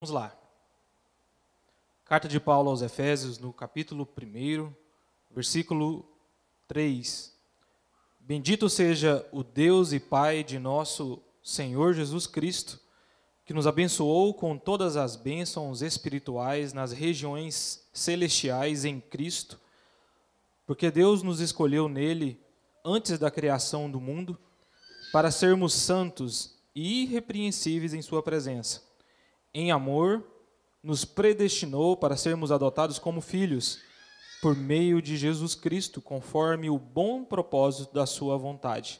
Vamos lá. Carta de Paulo aos Efésios, no capítulo 1, versículo 3. Bendito seja o Deus e Pai de nosso Senhor Jesus Cristo, que nos abençoou com todas as bênçãos espirituais nas regiões celestiais em Cristo, porque Deus nos escolheu nele antes da criação do mundo, para sermos santos e irrepreensíveis em sua presença. Em amor, nos predestinou para sermos adotados como filhos, por meio de Jesus Cristo, conforme o bom propósito da sua vontade.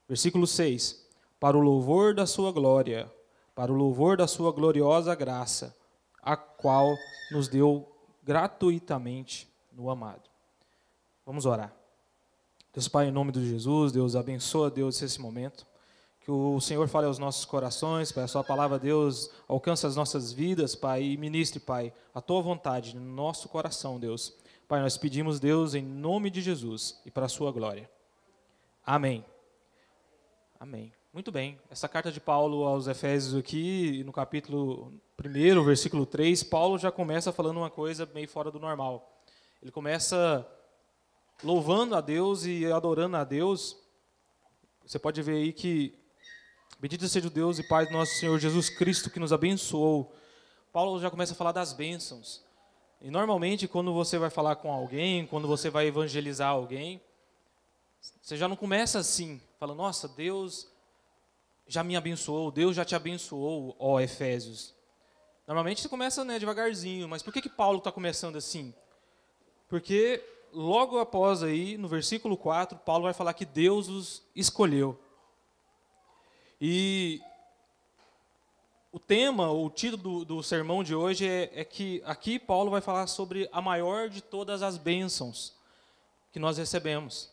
Versículo 6. Para o louvor da sua glória, para o louvor da sua gloriosa graça, a qual nos deu gratuitamente no amado. Vamos orar. Deus Pai, em nome de Jesus, Deus abençoa, Deus, esse momento. Que o Senhor fale aos nossos corações, Pai, a sua palavra, Deus, alcance as nossas vidas, Pai, e ministre, Pai, a tua vontade no nosso coração, Deus. Pai, nós pedimos, Deus, em nome de Jesus e para a sua glória. Amém. Amém. Muito bem. Essa carta de Paulo aos Efésios aqui, no capítulo 1, versículo 3, Paulo já começa falando uma coisa meio fora do normal. Ele começa louvando a Deus e adorando a Deus. Você pode ver aí que bendito seja o Deus e Pai do nosso Senhor Jesus Cristo, que nos abençoou. Paulo já começa a falar das bênçãos. E normalmente, quando você vai falar com alguém, quando você vai evangelizar alguém, você já não começa assim, falando, nossa, Deus já me abençoou, Deus já te abençoou, ó Efésios. Normalmente você começa, devagarzinho, mas por que Paulo está começando assim? Porque logo após aí, no versículo 4, Paulo vai falar que Deus os escolheu. E o tema, o título do sermão de hoje é que aqui Paulo vai falar sobre a maior de todas as bênçãos que nós recebemos.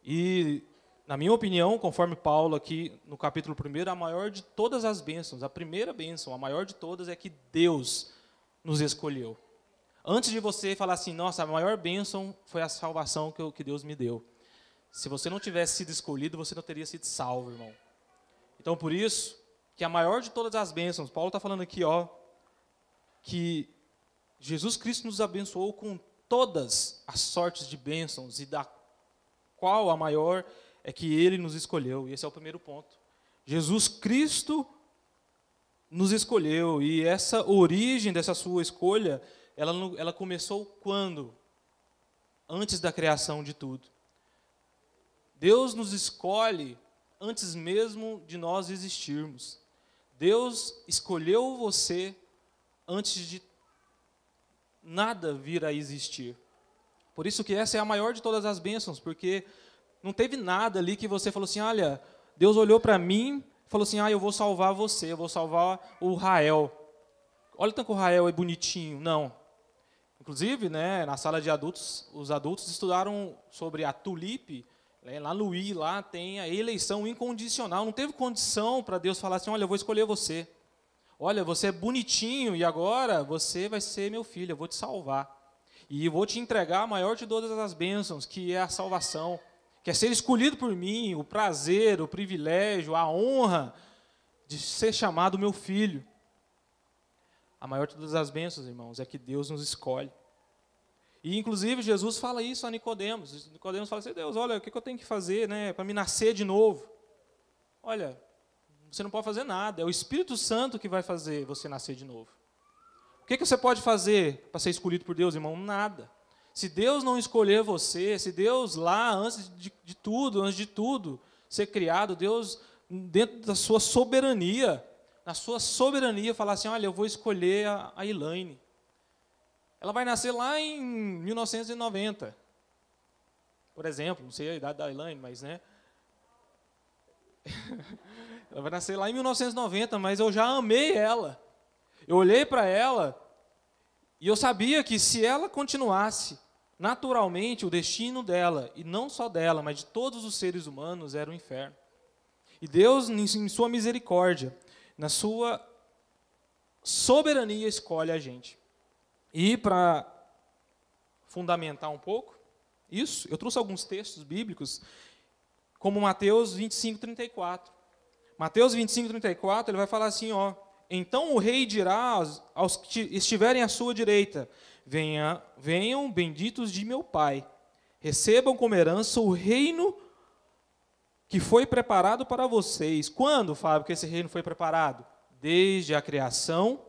E, na minha opinião, conforme Paulo aqui no capítulo 1, a maior de todas as bênçãos, a primeira bênção, a maior de todas é que Deus nos escolheu. Antes de você falar assim, nossa, a maior bênção foi a salvação que Deus me deu. Se você não tivesse sido escolhido, você não teria sido salvo, irmão. Então, por isso, que a maior de todas as bênçãos, Paulo está falando aqui, que Jesus Cristo nos abençoou com todas as sortes de bênçãos, e da qual a maior é que Ele nos escolheu. E esse é o primeiro ponto. Jesus Cristo nos escolheu, e essa origem dessa sua escolha, ela começou quando? Antes da criação de tudo. Deus nos escolhe antes mesmo de nós existirmos. Deus escolheu você antes de nada vir a existir. Por isso que essa é a maior de todas as bênçãos, porque não teve nada ali que você falou assim, olha, Deus olhou para mim e falou assim, eu vou salvar você, eu vou salvar o Rael. Olha o tanto que o Rael é bonitinho. Não. Inclusive, na sala de adultos, os adultos estudaram sobre a tulipe. Lá no I, lá tem a eleição incondicional. Não teve condição para Deus falar assim, olha, eu vou escolher você. Olha, você é bonitinho e agora você vai ser meu filho, eu vou te salvar. E eu vou te entregar a maior de todas as bênçãos, que é a salvação. Que é ser escolhido por mim, o prazer, o privilégio, a honra de ser chamado meu filho. A maior de todas as bênçãos, irmãos, é que Deus nos escolhe. E, inclusive, Jesus fala isso a Nicodemos. Nicodemos fala assim, Deus, olha, o que eu tenho que fazer para me nascer de novo? Olha, você não pode fazer nada, é o Espírito Santo que vai fazer você nascer de novo. O que você pode fazer para ser escolhido por Deus, irmão? Nada. Se Deus não escolher você, se Deus lá, antes de tudo, ser criado, Deus, dentro da sua soberania, na sua soberania, falar assim, olha, eu vou escolher a Elaine. Ela vai nascer lá em 1990, por exemplo, não sei a idade da Elaine, mas, ela vai nascer lá em 1990, mas eu já amei ela. Eu olhei para ela e eu sabia que se ela continuasse, naturalmente, o destino dela, e não só dela, mas de todos os seres humanos, era o inferno. E Deus, em sua misericórdia, na sua soberania, escolhe a gente. E para fundamentar um pouco isso, eu trouxe alguns textos bíblicos, como Mateus 25, 34. Mateus 25, 34, ele vai falar assim, Então o rei dirá aos que estiverem à sua direita: venham benditos de meu Pai, recebam como herança o reino que foi preparado para vocês. Quando, Fábio, que esse reino foi preparado? Desde a criação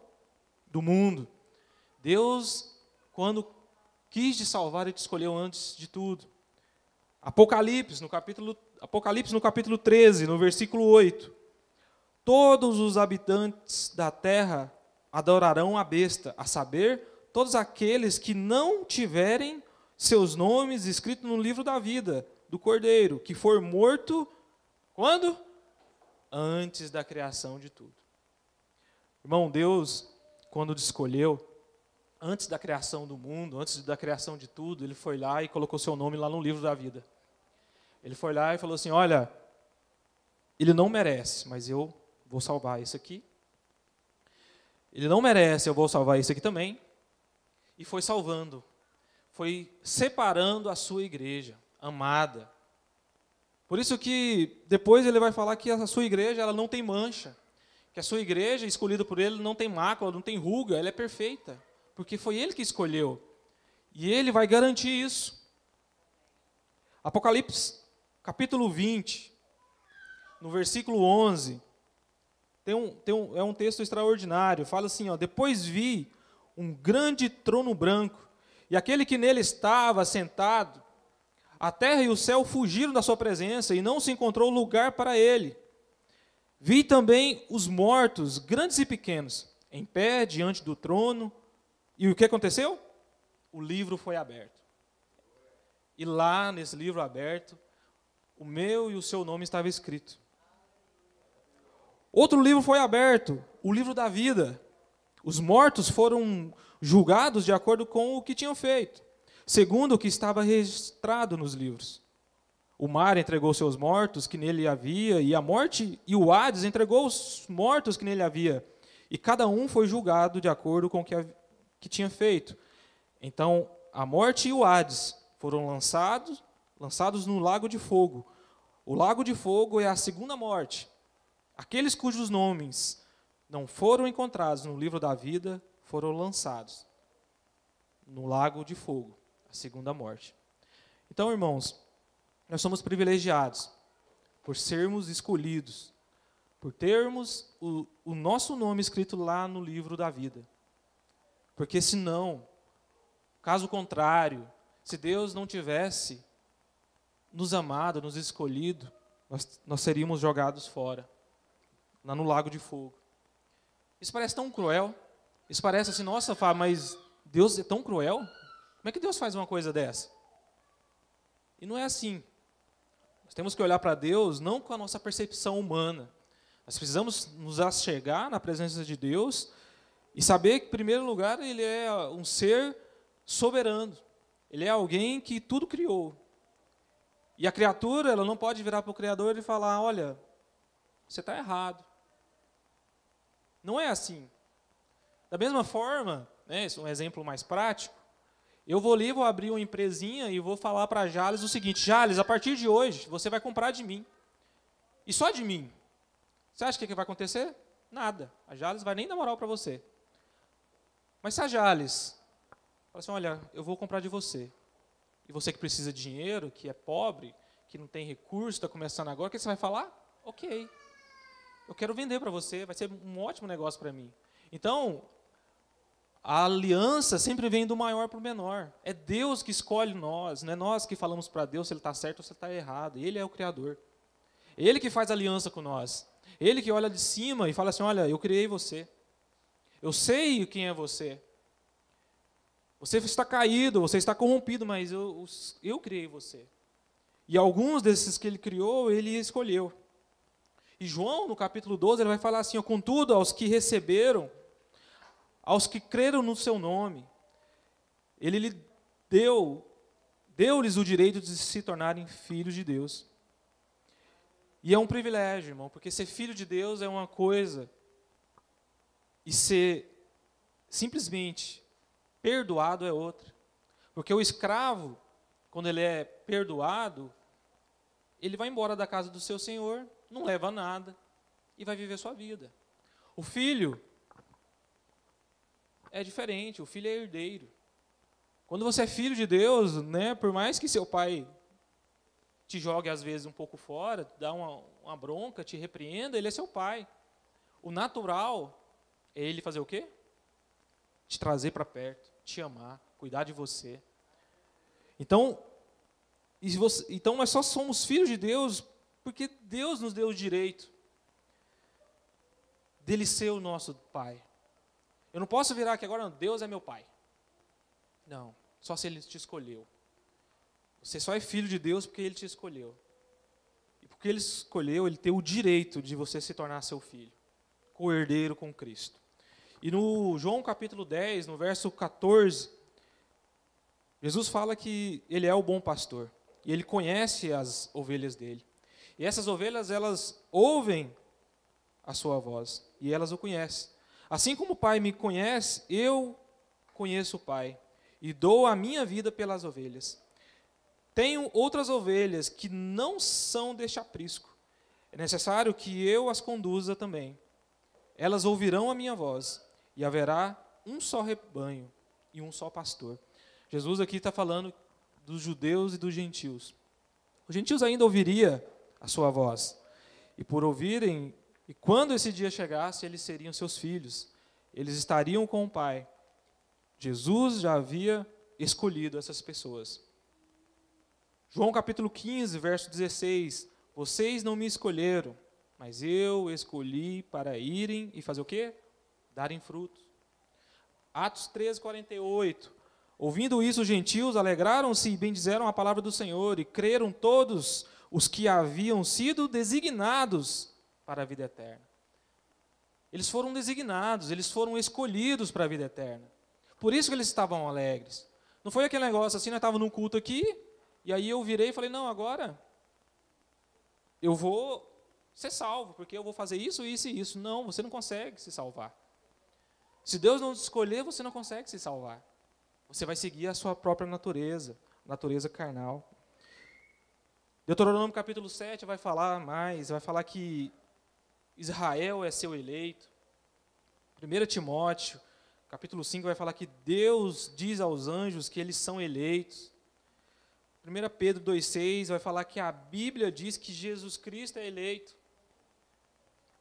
do mundo. Deus, quando quis te salvar, Ele te escolheu antes de tudo. Apocalipse, no capítulo 13, no versículo 8. Todos os habitantes da terra adorarão a besta, a saber, todos aqueles que não tiverem seus nomes escritos no livro da vida do Cordeiro, que for morto, quando? Antes da criação de tudo. Irmão, Deus, quando te escolheu, antes da criação do mundo, antes da criação de tudo, Ele foi lá e colocou seu nome lá no livro da vida. Ele foi lá e falou assim, olha, ele não merece, mas eu vou salvar esse aqui. Ele não merece, eu vou salvar esse aqui também. E foi salvando. Foi separando a sua igreja, amada. Por isso que depois ele vai falar que a sua igreja ela não tem mancha. Que a sua igreja, escolhida por ele, não tem mácula, não tem ruga, ela é perfeita. Porque foi ele que escolheu. E ele vai garantir isso. Apocalipse, capítulo 20, no versículo 11, é um texto extraordinário. Fala assim, ó, depois vi um grande trono branco, e aquele que nele estava sentado, a terra e o céu fugiram da sua presença, e não se encontrou lugar para ele. Vi também os mortos, grandes e pequenos, em pé diante do trono, e o que aconteceu? O livro foi aberto. E lá, nesse livro aberto, o meu e o seu nome estava escrito. Outro livro foi aberto, o livro da vida. Os mortos foram julgados de acordo com o que tinham feito, segundo o que estava registrado nos livros. O mar entregou seus mortos que nele havia, e a morte e o Hades entregou os mortos que nele havia. E cada um foi julgado de acordo com o que tinha feito. Então, a morte e o Hades foram lançados no lago de fogo. O lago de fogo é a segunda morte. Aqueles cujos nomes não foram encontrados no livro da vida foram lançados no lago de fogo, a segunda morte. Então, irmãos, nós somos privilegiados por sermos escolhidos, por termos o nosso nome escrito lá no livro da vida. Porque senão, caso contrário, se Deus não tivesse nos amado, nos escolhido, nós seríamos jogados fora, lá no lago de fogo. Isso parece tão cruel. Isso parece assim, nossa, Fábio, mas Deus é tão cruel? Como é que Deus faz uma coisa dessa? E não é assim. Nós temos que olhar para Deus não com a nossa percepção humana. Nós precisamos nos achegar na presença de Deus e saber que, em primeiro lugar, Ele é um ser soberano. Ele é alguém que tudo criou. E a criatura, ela não pode virar para o Criador e falar, olha, você está errado. Não é assim. Da mesma forma, né, esse é um exemplo mais prático, eu vou ali, vou abrir uma empresinha e vou falar para a Jales o seguinte, Jales, a partir de hoje, você vai comprar de mim. E só de mim. Você acha que vai acontecer? Nada. A Jales vai nem dar moral para você. Mas se a Jales fala assim, olha, eu vou comprar de você. E você que precisa de dinheiro, que é pobre, que não tem recurso, está começando agora, o que você vai falar? Ok. Eu quero vender para você, vai ser um ótimo negócio para mim. Então, a aliança sempre vem do maior para o menor. É Deus que escolhe nós, não é nós que falamos para Deus se Ele está certo ou se Ele está errado. Ele é o Criador. Ele que faz aliança com nós. Ele que olha de cima e fala assim, olha, eu criei você. Eu sei quem é você. Você está caído, você está corrompido, mas eu criei você. E alguns desses que Ele criou, Ele escolheu. E João, no capítulo 12, ele vai falar assim, contudo, aos que receberam, aos que creram no seu nome, Ele lhe deu-lhes o direito de se tornarem filhos de Deus. E é um privilégio, irmão, porque ser filho de Deus é uma coisa, e ser simplesmente perdoado é outra. Porque o escravo, quando ele é perdoado, ele vai embora da casa do seu senhor, não leva nada, e vai viver sua vida. O filho, é diferente, o filho é herdeiro. Quando você é filho de Deus, né, por mais que seu pai te jogue às vezes um pouco fora, dá uma bronca, te repreenda, ele é seu pai. O natural é ele fazer o quê? Te trazer para perto, te amar, cuidar de você. Então nós só somos filhos de Deus porque Deus nos deu o direito dele ser o nosso pai. Eu não posso virar aqui agora, não, Deus é meu pai. Não, só se ele te escolheu. Você só é filho de Deus porque ele te escolheu. E porque ele escolheu, ele tem o direito de você se tornar seu filho, co-herdeiro com Cristo. E no João capítulo 10, no verso 14, Jesus fala que ele é o bom pastor. E ele conhece as ovelhas dele. E essas ovelhas, elas ouvem a sua voz. E elas o conhecem. Assim como o Pai me conhece, eu conheço o Pai. E dou a minha vida pelas ovelhas. Tenho outras ovelhas que não são deste aprisco. É necessário que eu as conduza também. Elas ouvirão a minha voz. E haverá um só rebanho e um só pastor. Jesus aqui está falando dos judeus e dos gentios. Os gentios ainda ouviriam a sua voz. E por ouvirem, e quando esse dia chegasse, eles seriam seus filhos. Eles estariam com o Pai. Jesus já havia escolhido essas pessoas. João capítulo 15, verso 16. Vocês não me escolheram, mas eu escolhi para irem e fazer o quê? Darem frutos. Atos 13, 48. Ouvindo isso, os gentios alegraram-se e bendizeram a palavra do Senhor, e creram todos os que haviam sido designados para a vida eterna. Eles foram designados, eles foram escolhidos para a vida eterna. Por isso que eles estavam alegres. Não foi aquele negócio assim, nós estávamos num culto aqui, e aí eu virei e falei, não, agora eu vou ser salvo, porque eu vou fazer isso, isso e isso. Não, você não consegue se salvar. Se Deus não te escolher, você não consegue se salvar. Você vai seguir a sua própria natureza, natureza carnal. Deuteronômio capítulo 7 vai falar mais, vai falar que Israel é seu eleito. 1 Timóteo, capítulo 5, vai falar que Deus diz aos anjos que eles são eleitos. 1 Pedro 2,6 vai falar que a Bíblia diz que Jesus Cristo é eleito.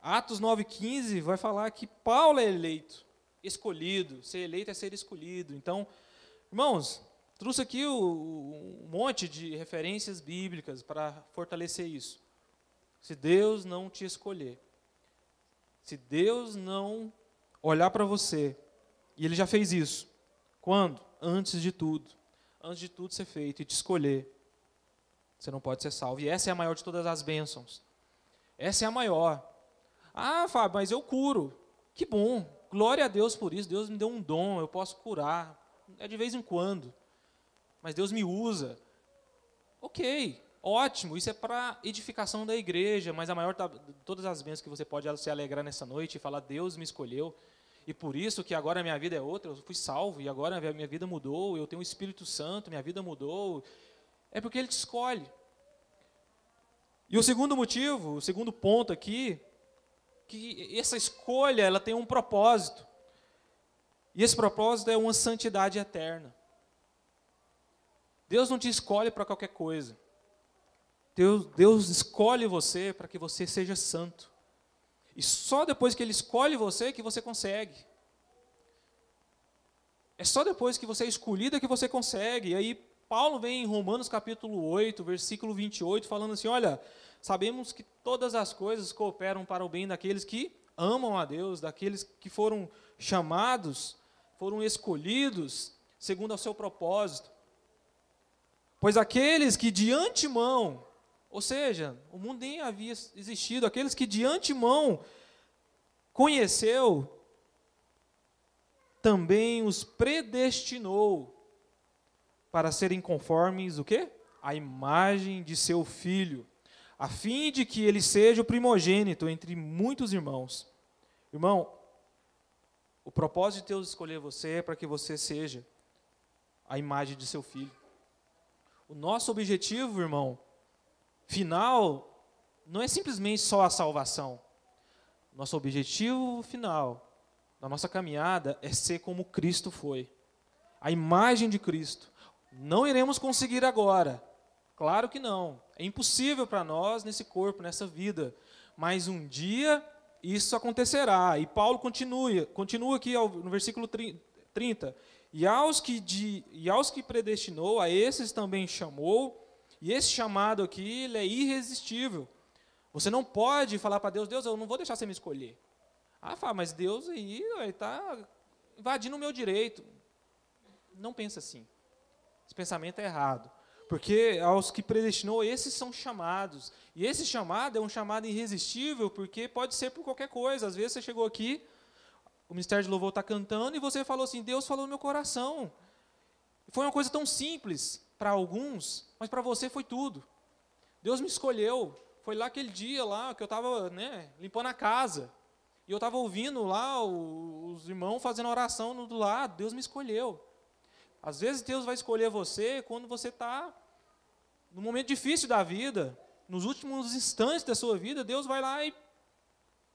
Atos 9,15 vai falar que Paulo é eleito, escolhido. Ser eleito é ser escolhido. Então, irmãos, trouxe aqui um monte de referências bíblicas para fortalecer isso. Se Deus não te escolher, se Deus não olhar para você, e Ele já fez isso. Quando? Antes de tudo ser feito e te escolher, você não pode ser salvo. E essa é a maior de todas as bênçãos. Essa é a maior. Ah, Fábio, mas eu curo. Que bom, glória a Deus por isso. Deus me deu um dom, eu posso curar. É de vez em quando. Mas Deus me usa. Ok, ótimo, isso é para edificação da igreja, mas a maior de todas as bênçãos que você pode se alegrar nessa noite e falar, Deus me escolheu. E por isso que agora a minha vida é outra, eu fui salvo, e agora a minha vida mudou, eu tenho o Espírito Santo, minha vida mudou. É porque Ele te escolhe. E o segundo motivo, o segundo ponto aqui, que essa escolha ela tem um propósito. E esse propósito é uma santidade eterna. Deus não te escolhe para qualquer coisa. Deus escolhe você para que você seja santo. E só depois que Ele escolhe você que você consegue. É só depois que você é escolhido que você consegue. E aí Paulo vem em Romanos capítulo 8, versículo 28, falando assim, olha, sabemos que todas as coisas cooperam para o bem daqueles que amam a Deus, daqueles que foram chamados, foram escolhidos, segundo o seu propósito. Pois aqueles que de antemão, ou seja, o mundo nem havia existido, aqueles que de antemão conheceu, também os predestinou para serem conformes o quê? A imagem de seu filho, a fim de que ele seja o primogênito entre muitos irmãos. Irmão, o propósito de Deus escolher você é para que você seja a imagem de seu filho. O nosso objetivo, irmão, final, não é simplesmente só a salvação. Nosso objetivo final da nossa caminhada é ser como Cristo foi. A imagem de Cristo. Não iremos conseguir agora. Claro que não. É impossível para nós nesse corpo, nessa vida. Mas um dia isso acontecerá. E Paulo continua aqui no versículo 30. E aos que predestinou, a esses também chamou. E esse chamado aqui, ele é irresistível. Você não pode falar para Deus, Deus, eu não vou deixar você me escolher. Ah, fala, mas Deus aí está invadindo o meu direito. Não pensa assim. Esse pensamento é errado. Porque aos que predestinou, esses são chamados. E esse chamado é um chamado irresistível, porque pode ser por qualquer coisa. Às vezes você chegou aqui, o Ministério de Louvor está cantando, e você falou assim, Deus falou no meu coração. Foi uma coisa tão simples para alguns, mas para você foi tudo. Deus me escolheu. Foi lá aquele dia lá que eu estava limpando a casa. E eu estava ouvindo lá os irmãos fazendo oração do lado. Deus me escolheu. Às vezes Deus vai escolher você quando você está no momento difícil da vida, nos últimos instantes da sua vida, Deus vai lá e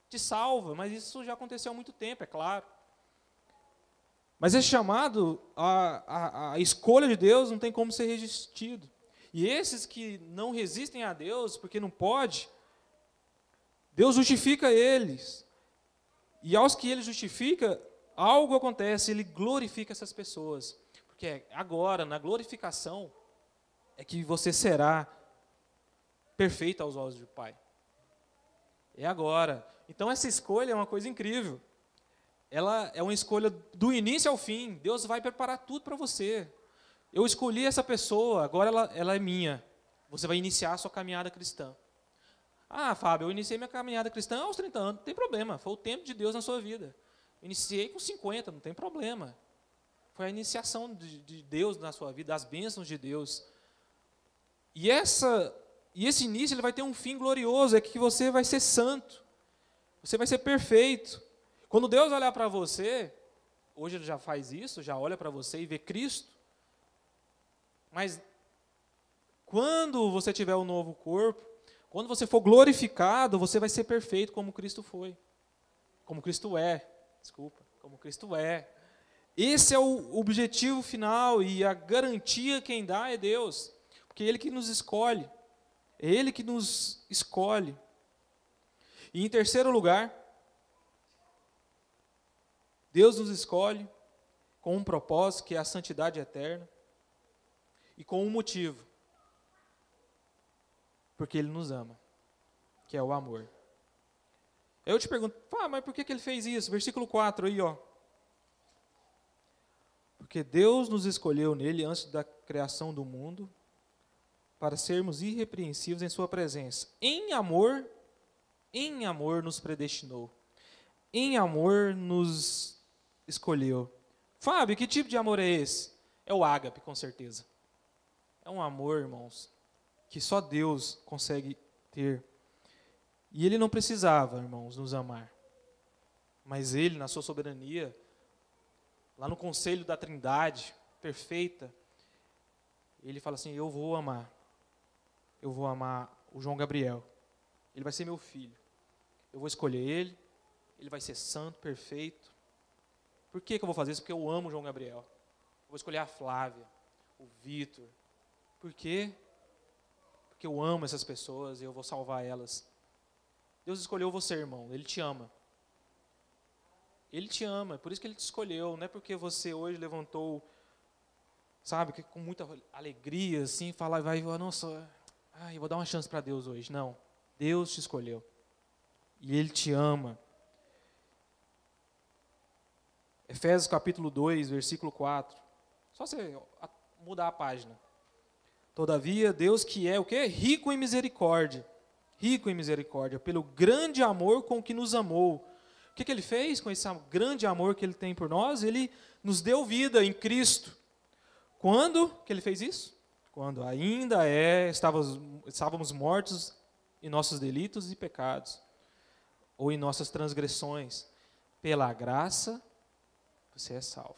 te salva. Mas isso já aconteceu há muito tempo, é claro. Mas esse chamado, a escolha de Deus não tem como ser resistido. E esses que não resistem a Deus, porque não pode, Deus justifica eles. E aos que ele justifica, algo acontece, ele glorifica essas pessoas. Porque agora, na glorificação, é que você será perfeito aos olhos do Pai. É agora. Então essa escolha é uma coisa incrível. Ela é uma escolha do início ao fim. Deus vai preparar tudo para você. Eu escolhi essa pessoa, agora ela é minha. Você vai iniciar a sua caminhada cristã. Ah, Fábio, eu iniciei minha caminhada cristã aos 30 anos, não tem problema. Foi o tempo de Deus na sua vida. Eu iniciei com 50, não tem problema. Foi a iniciação de Deus na sua vida, as bênçãos de Deus. E esse início ele vai ter um fim glorioso, é que você vai ser santo. Você vai ser perfeito. Quando Deus olhar para você, hoje Ele já faz isso, já olha para você e vê Cristo. Mas quando você tiver um novo corpo, quando você for glorificado, você vai ser perfeito como Cristo foi. Como Cristo é. Desculpa, como Cristo é. Esse é o objetivo final e a garantia quem dá é Deus. Porque é Ele que nos escolhe. É Ele que nos escolhe. E em terceiro lugar, Deus nos escolhe com um propósito, que é a santidade eterna, e com um motivo. Porque Ele nos ama, que é o amor. Eu te pergunto, mas por que Ele fez isso? Versículo 4 aí, ó. Porque Deus nos escolheu nele antes da criação do mundo, para sermos irrepreensíveis em sua presença. Em amor nos predestinou. Em amor nos escolheu. Fábio, que tipo de amor é esse? É o ágape, com certeza. É um amor, irmãos, que só Deus consegue ter. E Ele não precisava, irmãos, nos amar. Mas Ele, na sua soberania, lá no conselho da Trindade perfeita, Ele fala assim, eu vou amar o João Gabriel. Ele vai ser meu filho. Eu vou escolher ele vai ser santo, perfeito. Por que eu vou fazer isso? Porque eu amo o João Gabriel. Eu vou escolher a Flávia, o Vitor. Por quê? Porque eu amo essas pessoas e eu vou salvar elas. Deus escolheu você, irmão. Ele te ama. Ele te ama. É por isso que Ele te escolheu. Não é porque você hoje levantou, sabe, que com muita alegria, assim, falar, nossa, eu vou dar uma chance para Deus hoje. Não. Deus te escolheu. E Ele te ama. Efésios capítulo 2, versículo 4. Só você mudar a página. Todavia, Deus que é o quê? Rico em misericórdia, pelo grande amor com que nos amou. O que Ele fez com esse grande amor que Ele tem por nós? Ele nos deu vida em Cristo. Quando que Ele fez isso? Quando ainda estávamos mortos em nossos delitos e pecados, ou em nossas transgressões. Pela graça, você é salvo.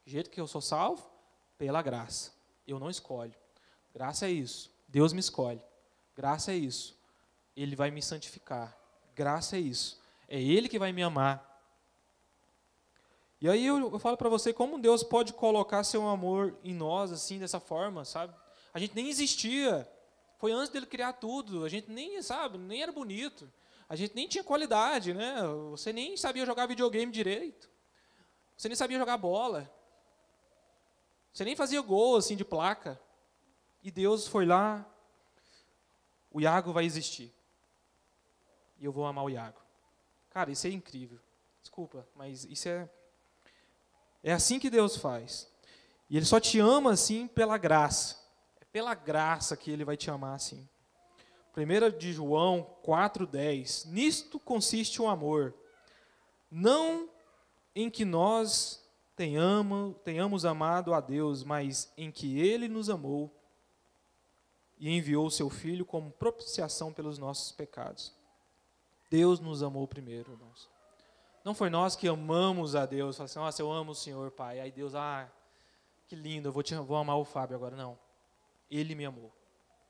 Do jeito que eu sou salvo? Pela graça. Eu não escolho. Graça é isso. Deus me escolhe. Graça é isso. Ele vai me santificar. Graça é isso. É Ele que vai me amar. E aí eu falo para você como Deus pode colocar seu amor em nós, assim, dessa forma, sabe? A gente nem existia. Foi antes dele criar tudo. A gente nem, sabe, nem era bonito. A gente nem tinha qualidade, né? Você nem sabia jogar videogame direito. Você nem sabia jogar bola. Você nem fazia gol, assim, de placa. E Deus foi lá. O Iago vai existir. E eu vou amar o Iago. Cara, isso é incrível. Desculpa, mas isso é assim que Deus faz. E Ele só te ama assim pela graça. É pela graça que Ele vai te amar assim. 1 de João 4,10. Nisto consiste o amor. Não em que nós tenhamos amado a Deus, mas em que Ele nos amou e enviou o Seu Filho como propiciação pelos nossos pecados. Deus nos amou primeiro, irmãos. Não foi nós que amamos a Deus, falamos assim, nossa, eu amo o Senhor, Pai. Aí Deus, que lindo, eu vou amar o Fábio agora. Não, Ele me amou,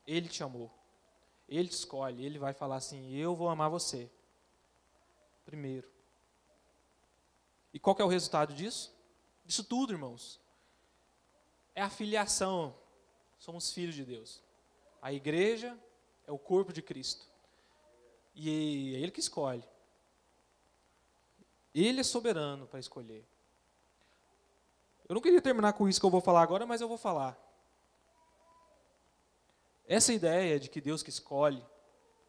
Ele te amou, Ele te escolhe, Ele vai falar assim, eu vou amar você, primeiro. E qual que é o resultado disso? Disso tudo, irmãos. É a filiação, somos filhos de Deus. A igreja é o corpo de Cristo. E é Ele que escolhe. Ele é soberano para escolher. Eu não queria terminar com isso que eu vou falar agora, mas eu vou falar. Essa ideia de que Deus que escolhe,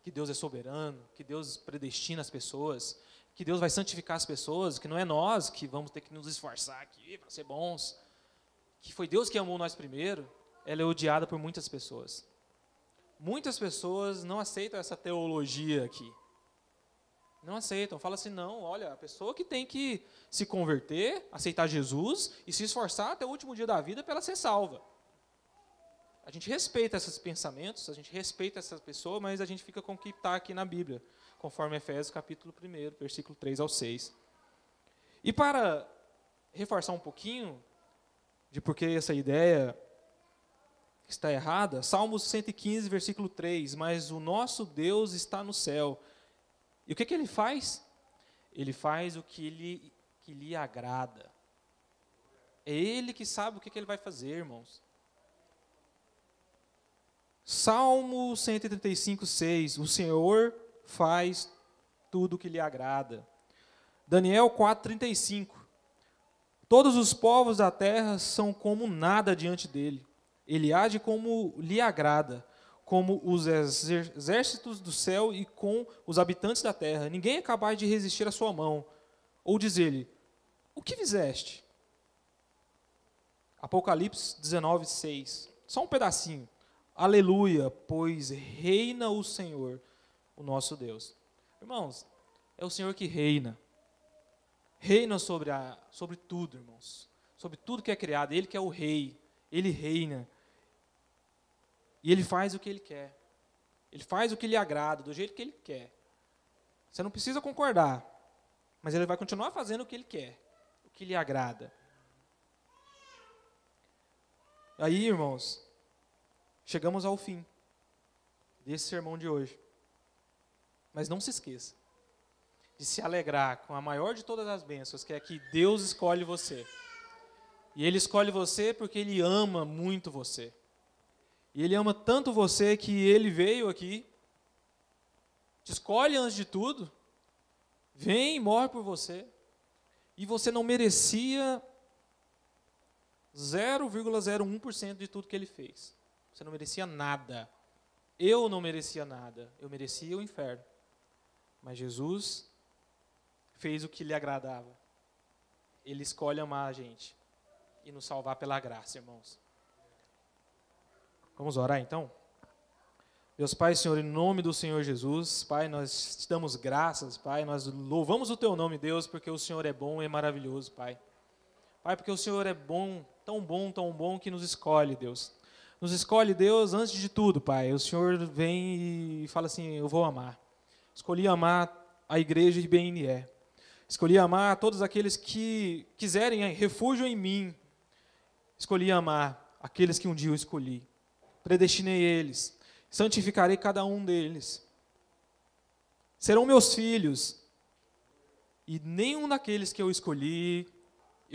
que Deus é soberano, que Deus predestina as pessoas, que Deus vai santificar as pessoas, que não é nós que vamos ter que nos esforçar aqui para ser bons, que foi Deus que amou nós primeiro, ela é odiada por muitas pessoas. Muitas pessoas não aceitam essa teologia aqui. Não aceitam, falam assim, não, olha, a pessoa que tem que se converter, aceitar Jesus e se esforçar até o último dia da vida para ela ser salva. A gente respeita esses pensamentos, a gente respeita essa pessoa, mas a gente fica com o que está aqui na Bíblia, conforme Efésios capítulo 1, versículo 3 ao 6. E para reforçar um pouquinho de por que essa ideia está errada, Salmos 115, versículo 3, mas o nosso Deus está no céu. E o que Ele faz? Ele faz o que lhe agrada. É Ele que sabe o que Ele vai fazer, irmãos. Salmo 135, 6. O Senhor faz tudo o que lhe agrada. Daniel 4, 35. Todos os povos da terra são como nada diante dele. Ele age como lhe agrada, como os exércitos do céu e com os habitantes da terra. Ninguém é capaz de resistir à sua mão. Ou dizer-lhe, o que fizeste? Apocalipse 19, 6. Só um pedacinho. Aleluia, pois reina o Senhor, o nosso Deus. Irmãos, é o Senhor que reina. Reina sobre tudo, irmãos. Sobre tudo que é criado. Ele que é o rei. Ele reina. E Ele faz o que Ele quer. Ele faz o que lhe agrada, do jeito que Ele quer. Você não precisa concordar, mas Ele vai continuar fazendo o que Ele quer, o que lhe agrada. Aí, irmãos, chegamos ao fim desse sermão de hoje. Mas não se esqueça de se alegrar com a maior de todas as bênçãos, que é que Deus escolhe você. E Ele escolhe você porque Ele ama muito você. E Ele ama tanto você que Ele veio aqui, te escolhe antes de tudo, vem e morre por você, e você não merecia 0,01% de tudo que Ele fez. Você não merecia nada. Eu não merecia nada. Eu merecia o inferno. Mas Jesus fez o que lhe agradava. Ele escolhe amar a gente e nos salvar pela graça, irmãos. Vamos orar então? Deus Pai, Senhor, em nome do Senhor Jesus, Pai, nós te damos graças, Pai, nós louvamos o Teu nome, Deus, porque o Senhor é bom e é maravilhoso, Pai. Pai, porque o Senhor é bom, tão bom que nos escolhe, Deus. Nos escolhe, Deus, antes de tudo, Pai. O Senhor vem e fala assim, eu vou amar. Escolhi amar a igreja de BNE. Escolhi amar todos aqueles que quiserem refúgio em mim. Escolhi amar aqueles que um dia eu escolhi. Predestinei eles. Santificarei cada um deles. Serão meus filhos. E nenhum daqueles que eu escolhi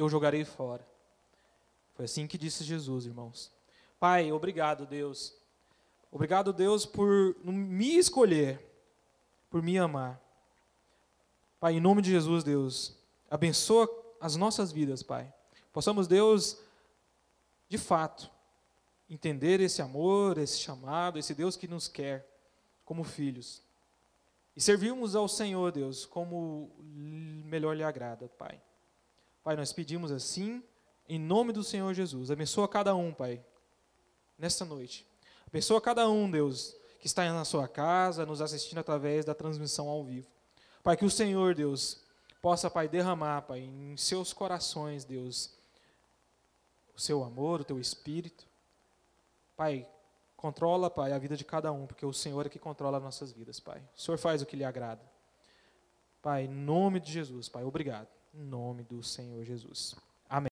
eu jogarei fora. Foi assim que disse Jesus, irmãos. Pai, obrigado, Deus. Obrigado, Deus, por me escolher, por me amar. Pai, em nome de Jesus, Deus, abençoa as nossas vidas, Pai. Possamos, Deus, de fato, entender esse amor, esse chamado, esse Deus que nos quer como filhos. E servirmos ao Senhor, Deus, como melhor lhe agrada, Pai. Pai, nós pedimos assim, em nome do Senhor Jesus. Abençoa cada um, Pai, nesta noite. Abençoa cada um, Deus, que está na sua casa, nos assistindo através da transmissão ao vivo. Pai, que o Senhor, Deus, possa, Pai, derramar, Pai, em seus corações, Deus, o seu amor, o teu espírito. Pai, controla, Pai, a vida de cada um, porque o Senhor é que controla as nossas vidas, Pai. O Senhor faz o que lhe agrada. Pai, em nome de Jesus, Pai, obrigado. Em nome do Senhor Jesus.